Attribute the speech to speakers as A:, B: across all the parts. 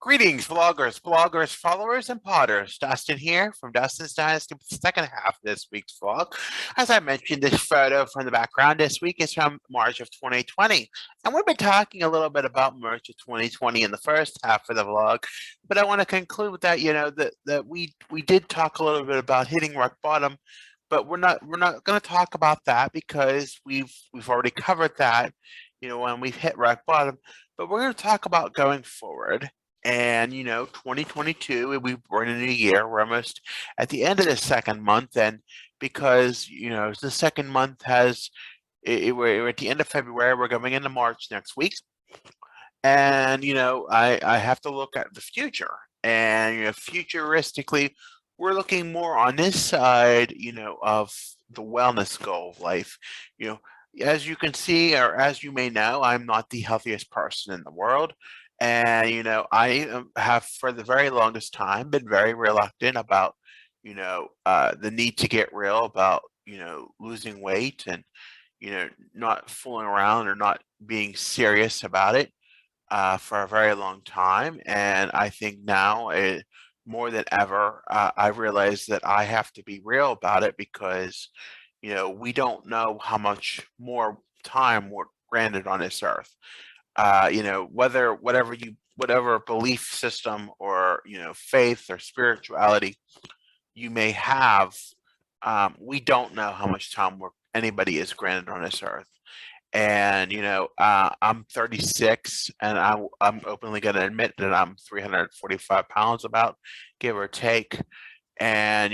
A: Greetings, bloggers, followers, and potters. Dustin here from Dustin's Dynasty with the second half of this week's vlog. As I mentioned, this photo from the background this week is from March of 2020. And we've been talking a little bit about March of 2020 in the first half of the vlog, but I want to conclude with that, that we did talk a little bit about hitting rock bottom, but we're not going to talk about that because we've already covered that, when we've hit rock bottom. But we're going to talk about going forward. And 2022, we're in a new year. We're almost at the end of the second month, and because the second month has, we're at the end of February. We're going into March next week, and I have to look at the future, and futuristically, we're looking more on this side, of the wellness goal of life. You know, as you can see, or as you may know, I'm not the healthiest person in the world. And, I have for the very longest time been very reluctant about, the need to get real about, losing weight and, not fooling around or not being serious about it for a very long time. And I think now, more than ever, I realize that I have to be real about it because, we don't know how much more time we're granted on this earth. Whatever belief system or faith or spirituality you may have, we don't know how much time anybody is granted on this earth. And I'm 36, and I'm openly going to admit that I'm 345 pounds, about, give or take. And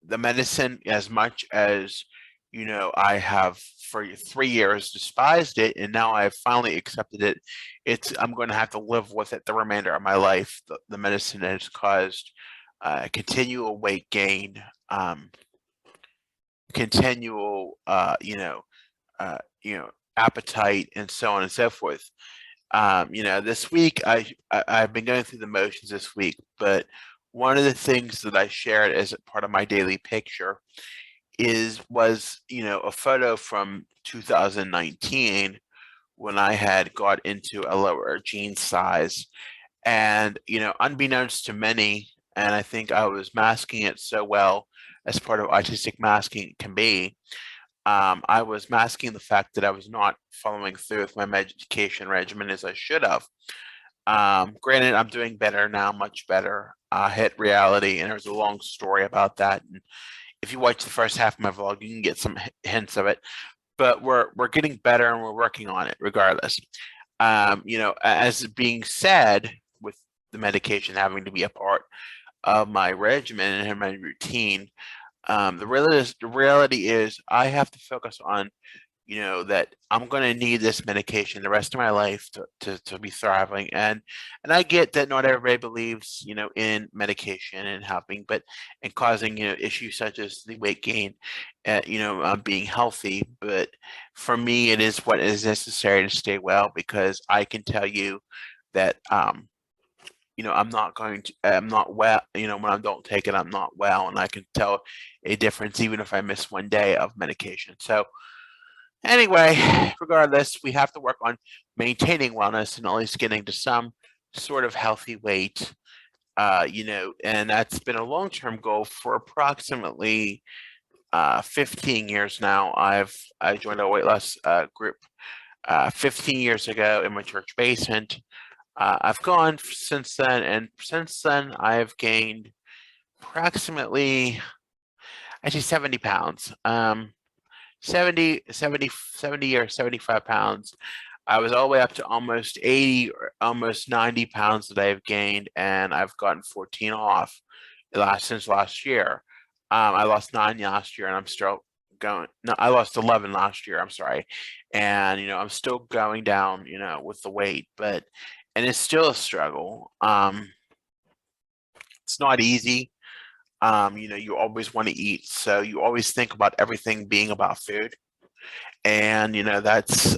A: the medicine, as much as I have for 3 years despised it, and now I've finally accepted it. I'm going to have to live with it the remainder of my life. The medicine has caused continual weight gain, continual appetite, and so on and so forth. This week I've been going through the motions this week, but one of the things that I shared as a part of my daily picture was a photo from 2019 when I had got into a lower jean size, and unbeknownst to many, and I think I was masking it so well as part of artistic masking can be. I was masking the fact that I was not following through with my medication regimen as I should have. Granted, I'm doing better now, much better. Hit reality, and there's a long story about that. And if you watch the first half of my vlog, you can get some hints of it. But we're getting better, and we're working on it regardless. As being said, with the medication having to be a part of my regimen and my routine, the reality is I have to focus on that I'm going to need this medication the rest of my life to be thriving. And I get that not everybody believes, in medication and helping, but and causing, issues such as the weight gain, being healthy. But for me, it is what is necessary to stay well, because I can tell you that, I'm not well, when I don't take it, I'm not well. And I can tell a difference even if I miss one day of medication. So, anyway, regardless, we have to work on maintaining wellness and at least getting to some sort of healthy weight, and that's been a long-term goal for approximately 15 years now. I joined a weight loss group 15 years ago in my church basement. I've gone since then, and since then I've gained approximately, actually, 70 pounds. 70 or 75 pounds. I was all the way up to almost 80 or almost 90 pounds that I've gained, and I've gotten 14 off since last year. I lost 9 last year, and I'm still going. No, I lost 11 last year. I'm sorry, and I'm still going down, with the weight, and it's still a struggle. It's not easy. You always want to eat, so you always think about everything being about food. And that's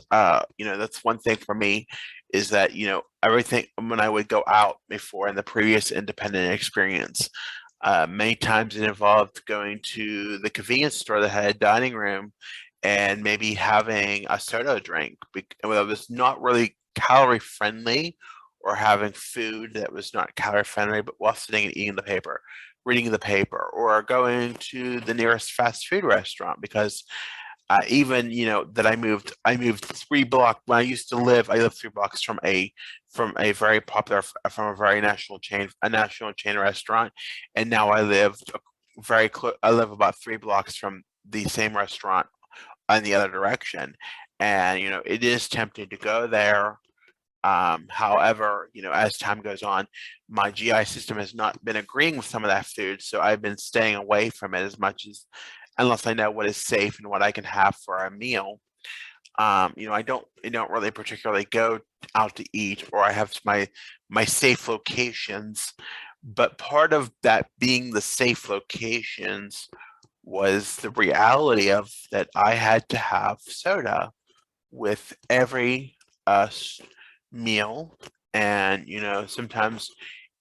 A: one thing for me, is that everything, when I would go out before in the previous independent experience, many times it involved going to the convenience store that had a dining room and maybe having a soda drink, whether it was not really calorie friendly or having food that was not calorie friendly, but while sitting and eating the paper, reading the paper, or going to the nearest fast food restaurant because even that I moved 3 blocks when I used to live. I lived 3 blocks from a very popular from a very national chain restaurant, and now I live very close. I live about 3 blocks from the same restaurant in the other direction, and it is tempting to go there. However, as time goes on, my GI system has not been agreeing with some of that food, so I've been staying away from it as much as unless I know what is safe and what I can have for a meal. I don't really particularly go out to eat, or I have my safe locations. But part of that being the safe locations was the reality of that I had to have soda with every meal, and sometimes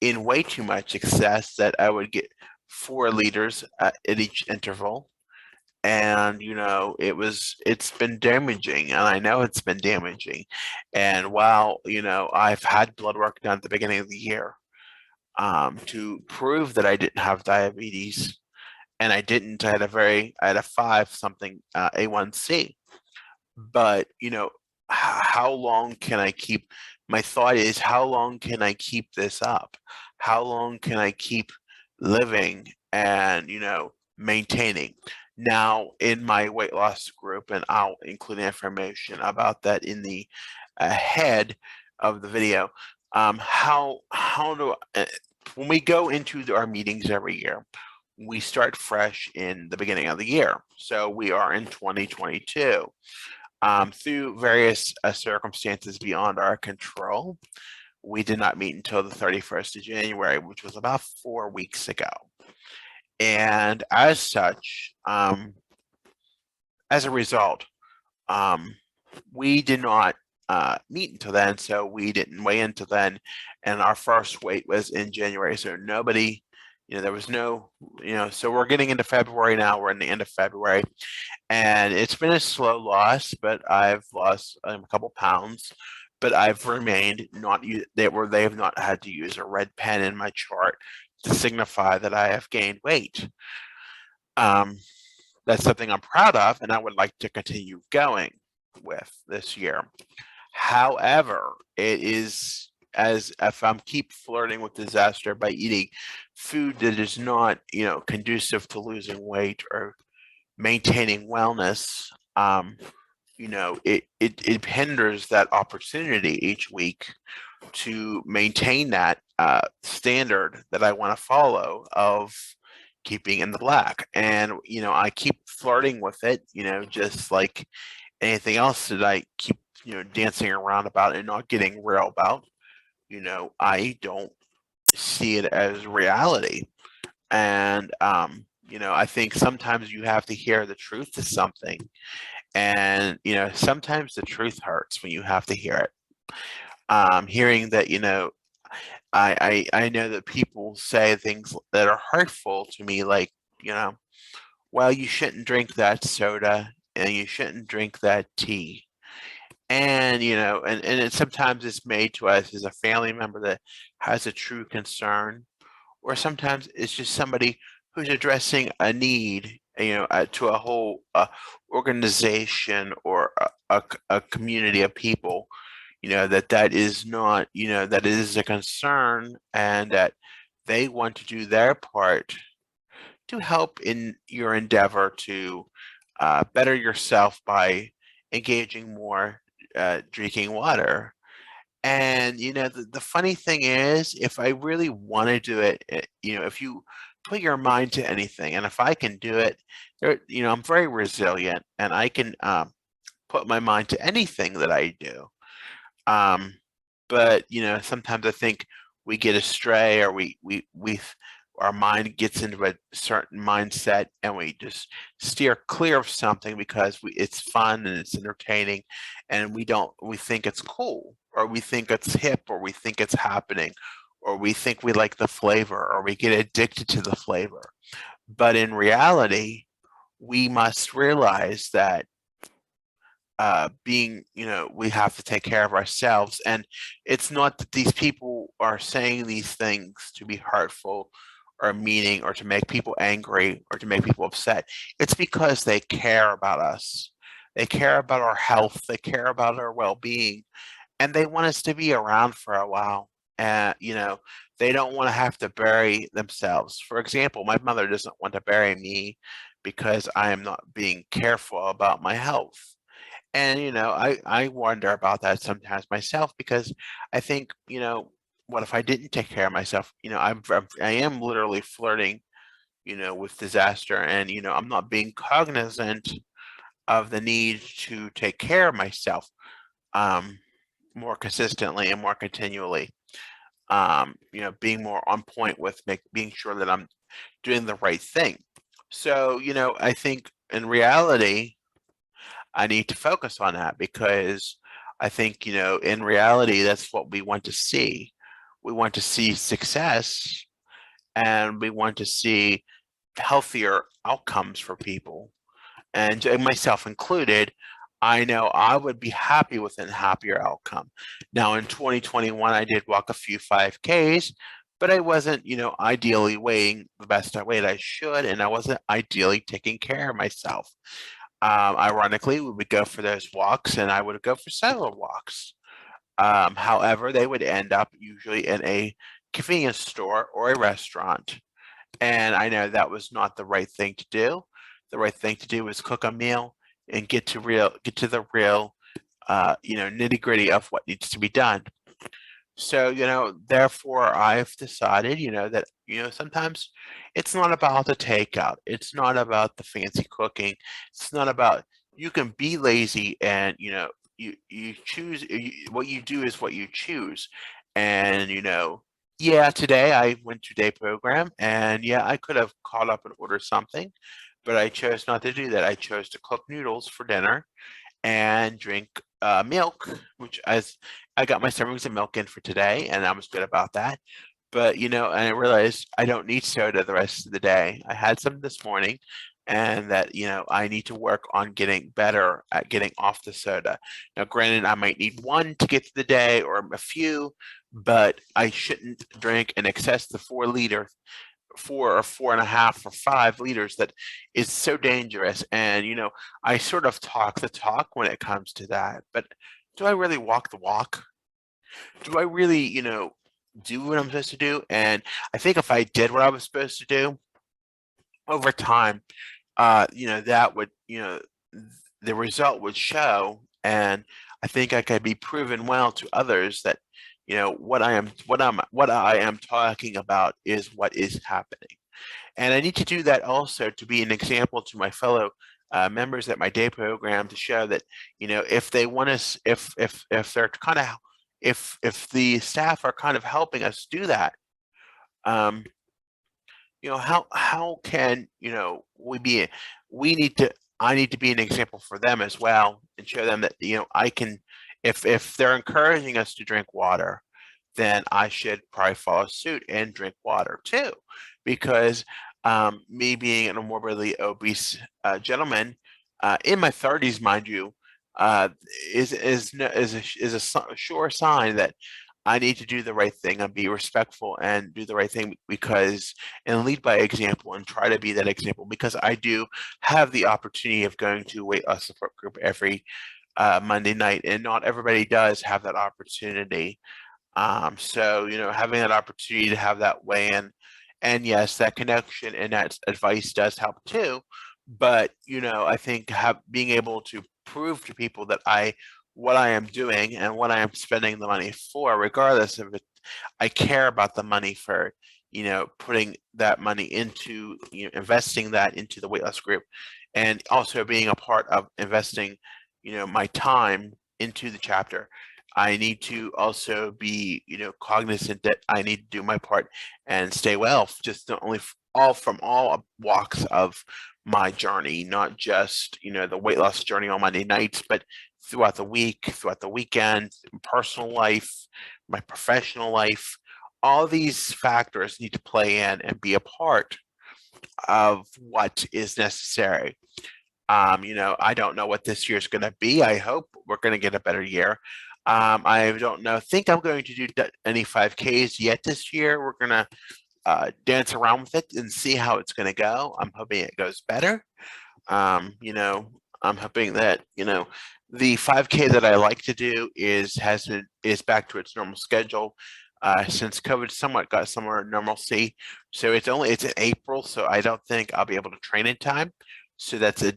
A: in way too much excess that I would get 4 liters at each interval. And it's been damaging, and I know it's been damaging. And while I've had blood work done at the beginning of the year to prove that I didn't have diabetes, and I didn't. I had a 5 something A1C. But how long can I keep? My thought is, how long can I keep this up? How long can I keep living and maintaining? Now, in my weight loss group, and I'll include information about that in the head of the video. How do when we go into our meetings every year, we start fresh in the beginning of the year. So we are in 2022. Through various circumstances beyond our control, we did not meet until the 31st of January, which was about 4 weeks ago. And as such, as a result, we did not meet until then, so we didn't weigh until then. And our first weight was in January, so nobody, there was no, so we're getting into February now. We're in the end of February, and it's been a slow loss, but I've lost a couple pounds. But I've remained they have not had to use a red pen in my chart to signify that I have gained weight. That's something I'm proud of, and I would like to continue going with this year. However, it is as if I'm keep flirting with disaster by eating food that is not, conducive to losing weight or maintaining wellness. It hinders that opportunity each week to maintain that standard that I want to follow of keeping in the black. And I keep flirting with it, just like anything else that I keep dancing around about and not getting real about. I don't see it as reality. And I think sometimes you have to hear the truth to something, and sometimes the truth hurts when you have to hear it. Hearing that I know that people say things that are hurtful to me, like well, you shouldn't drink that soda and you shouldn't drink that tea. And sometimes it's made to us as a family member that has a true concern, or sometimes it's just somebody who's addressing a need, to a whole organization or a community of people, that is not, that is a concern, and that they want to do their part to help in your endeavor to better yourself by engaging more, drinking water. And the funny thing is, if I really want to do it, if you put your mind to anything, and if I can do it, I'm very resilient, and I can put my mind to anything that I do. But sometimes I think we get astray, or we our mind gets into a certain mindset, and we just steer clear of something because it's fun and it's entertaining, and we think it's cool, or we think it's hip, or we think it's happening, or we think we like the flavor, or we get addicted to the flavor. But in reality, we must realize that being, we have to take care of ourselves. And it's not that these people are saying these things to be hurtful or meaning or to make people angry or to make people upset. It's because they care about us. They care about our health. They care about our well-being, and they want us to be around for a while. And they don't want to have to bury themselves. For example, my mother doesn't want to bury me because I am not being careful about my health. And I wonder about that sometimes myself, because I think, what if I didn't take care of myself? I am literally flirting, with disaster, and I'm not being cognizant of the need to take care of myself um more consistently and more continually. Being more on point with being sure that I'm doing the right thing. So, I think in reality, I need to focus on that, because I think, in reality, that's what we want to see. We want to see success, and we want to see healthier outcomes for people. And myself included, I know I would be happy with a happier outcome. Now, in 2021, I did walk a few 5Ks, but I wasn't, ideally weighing the best weight I should, and I wasn't ideally taking care of myself. Ironically, we would go for those walks, and I would go for several walks. However, they would end up usually in a convenience store or a restaurant. And I know that was not the right thing to do. The right thing to do was cook a meal and get to the real, nitty gritty of what needs to be done. So, therefore I've decided, that, sometimes it's not about the takeout. It's not about the fancy cooking. It's not about, you can be lazy, and, you choose, what you do is what you choose. And, yeah, today I went to day program, and yeah, I could have called up and ordered something, but I chose not to do that. I chose to cook noodles for dinner and drink milk, which I got my servings of milk in for today, and I was good about that. But and I realized I don't need soda the rest of the day. I had some this morning, and that I need to work on getting better at getting off the soda. Now, granted, I might need one to get to the day or a few, but I shouldn't drink in excess of 4 liter 4 or 4.5 or 5 liters. That is so dangerous. And I sort of talk the talk when it comes to that, but do I really walk the walk? Do I really do what I'm supposed to do? And I think if I did what I was supposed to do over time, that would, the result would show. And I think I could be proven well to others that what I am talking about is what is happening. And I need to do that also to be an example to my fellow members at my day program, to show that if they want us, if they're kind of, if the staff are kind of helping us do that, um, how can we need to I need to be an example for them as well, and show them that I can, if they're encouraging us to drink water, then I should probably follow suit and drink water too. Because me being a morbidly obese gentleman in my 30s, mind you, uh, is a sure sign that I need to do the right thing and be respectful and do the right thing, because and lead by example and try to be that example, because I do have the opportunity of going to a weight loss support group every Monday night, and not everybody does have that opportunity. So, having that opportunity to have that weigh in, and yes, that connection and that advice does help too. But, I think being able to prove to people that what I am doing and what I am spending the money for, regardless of it, I care about the money for, putting that money into, investing that into the weight loss group, and also being a part of investing, my time into the chapter. I need to also be, cognizant that I need to do my part and stay well, just not only all from all walks of my journey, not just, the weight loss journey on Monday nights, but throughout the week, throughout the weekend, personal life, my professional life. All these factors need to play in and be a part of what is necessary. I don't know what this year's going to be. I hope we're going to get a better year. I don't know. Think I'm going to do any 5Ks yet this year. We're going to dance around with it and see how it's going to go. I'm hoping it goes better. Um, you know, I'm hoping that, the 5K that I like to do is back to its normal schedule. Since COVID somewhat got somewhere normalcy, so it's in April, so I don't think I'll be able to train in time. So that's a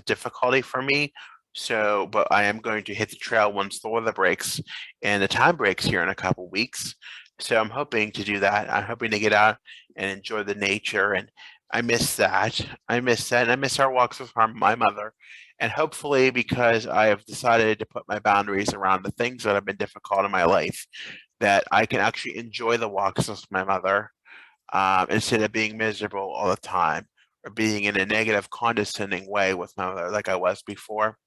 A: difficulty for me. So, but I am going to hit the trail once the weather breaks and the time breaks here in a couple weeks. So I'm hoping to do that. I'm hoping to get out and enjoy the nature, and I miss that. I miss that, and I miss our walks with my mother. And hopefully, because I have decided to put my boundaries around the things that have been difficult in my life, that I can actually enjoy the walks with my mother, instead of being miserable all the time or being in a negative, condescending way with my mother like I was before.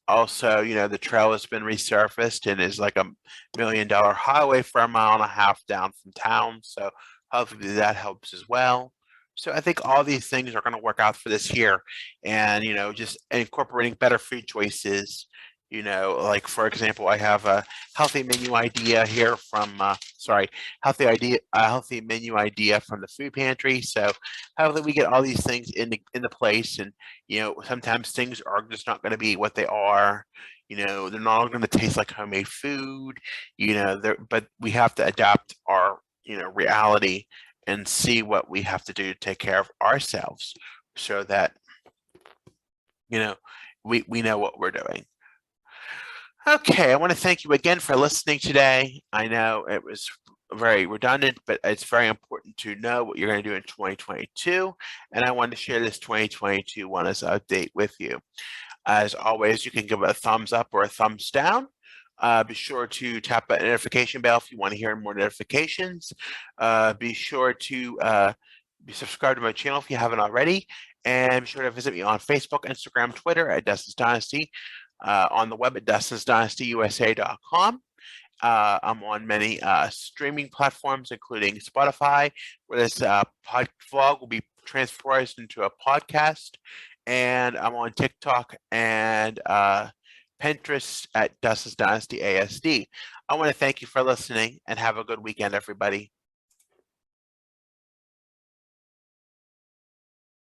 A: Also, the trail has been resurfaced and is like $1 million highway for a mile and a half down from town. So hopefully that helps as well. So I think all these things are going to work out for this year, and just incorporating better food choices. Like for example, I have a healthy menu idea here from healthy menu idea from the food pantry. So hopefully we get all these things into place, and sometimes things are just not going to be what they are. They're not going to taste like homemade food. But we have to adapt our reality and see what we have to do to take care of ourselves, so that you know we know what we're doing. Okay, I want to thank you again for listening today. I know it was very redundant, but it's very important to know what you're going to do in 2022. And I want to share this 2022 one as an update with you. As always, you can give it a thumbs up or a thumbs down. Be sure to tap that notification bell if you want to hear more notifications. Be sure to be subscribed to my channel if you haven't already. And be sure to visit me on Facebook, Instagram, Twitter at Dustin's Dynasty, on the web at dustinsdynastyusa.com. I'm on many streaming platforms, including Spotify, where this vlog will be transferred into a podcast. And I'm on TikTok and Pinterest at Dustin's Dynasty ASD. I want to thank you for listening and have a good weekend, everybody.